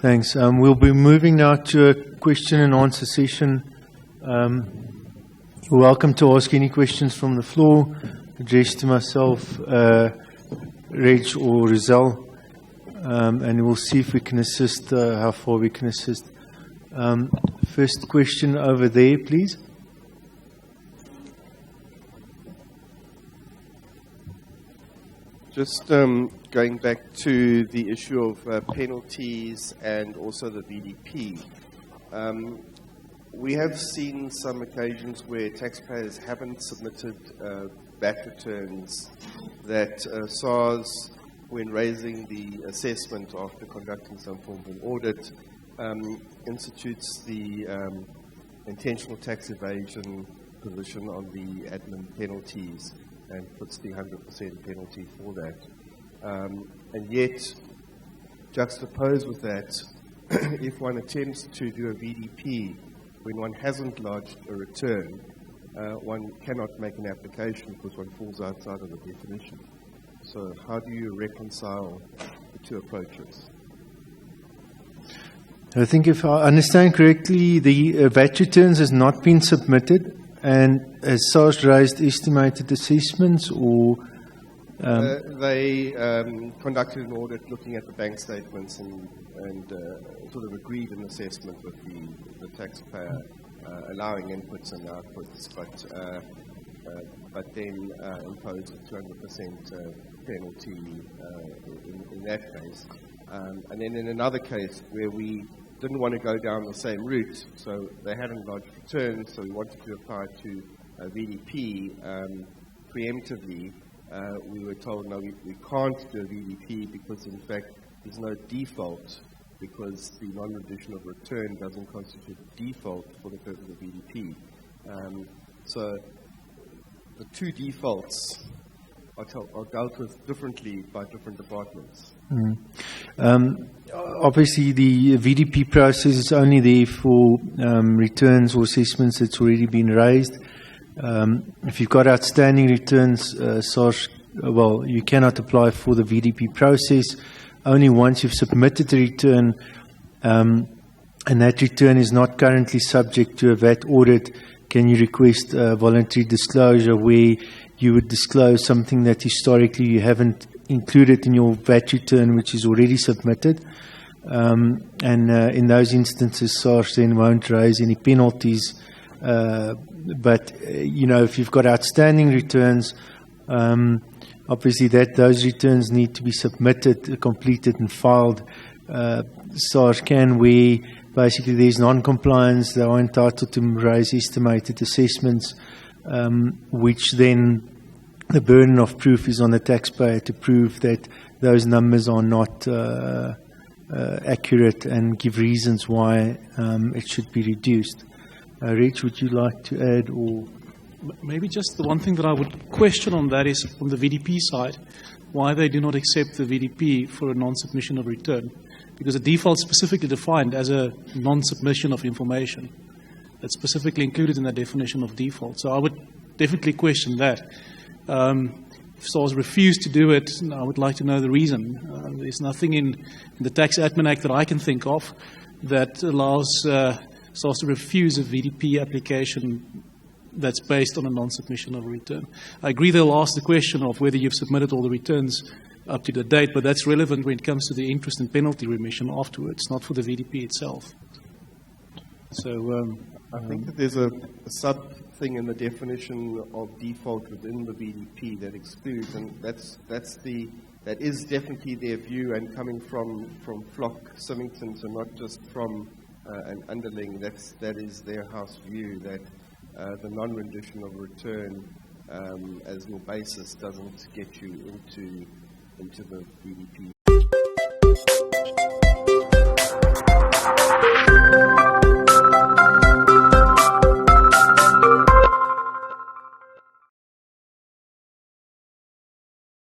Thanks. We'll be moving now to a question and answer session. You're welcome to ask any questions from the floor, addressed to myself, Reg or Rizal, and we'll see if we can assist, how far we can assist. First question over there, please. Just going back to the issue of penalties and also the VDP. We have seen some occasions where taxpayers haven't submitted VAT returns that SARS, when raising the assessment after conducting some form of an audit, institutes the intentional tax evasion position on the admin penalties and puts the 100% penalty for that. And yet, juxtaposed with that, if one attempts to do a VDP when one hasn't lodged a return, one cannot make an application because one falls outside of the definition. So how do you reconcile the two approaches? I think if I understand correctly, the VAT returns has not been submitted, and has SARS raised estimated assessments, or they conducted an audit looking at the bank statements and sort of agreed an assessment with the taxpayer, allowing inputs and outputs, but then imposed a 200% penalty in that case. And then in another case where we didn't want to go down the same route, so they hadn't lodged returns, so we wanted to apply to VDP preemptively. We were told, no, we can't do a VDP because, in fact, there's no default, because the non-rendition of return doesn't constitute default for the purpose of VDP. So the two defaults are dealt with differently by different departments. Obviously, the VDP process is only there for returns or assessments that's already been raised. If you've got outstanding returns, SARS, well, you cannot apply for the VDP process. Only once you've submitted the return, and that return is not currently subject to a VAT audit, can you request voluntary disclosure, where you would disclose something that historically you haven't included in your VAT return, which is already submitted. And in those instances, SARS then won't raise any penalties. But, if you've got outstanding returns, obviously those returns need to be submitted, completed and filed. SARS can, where basically there's non-compliance, they are entitled to raise estimated assessments, which then the burden of proof is on the taxpayer to prove that those numbers are not accurate and give reasons why it should be reduced. Rich, would you like to add? Or maybe just the one thing that I would question on that is on the VDP side, why they do not accept the VDP for a non-submission of return, because the default is specifically defined as a non-submission of information. That's specifically included in the definition of default. So I would definitely question that. If SARS refused to do it, I would like to know the reason. There's nothing in the Tax Admin Act that I can think of that allows SARS to refuse a VDP application that's based on a non-submission of a return. I agree they'll ask the question of whether you've submitted all the returns up to the date, but that's relevant when it comes to the interest and penalty remission afterwards, not for the VDP itself. So I think that there's a sub thing in the definition of default within the VDP that excludes, and that is definitely their view, and coming from Flock Symington, so not just from an underling. That is their house view, that the non-rendition of return as your basis doesn't get you into the VDP.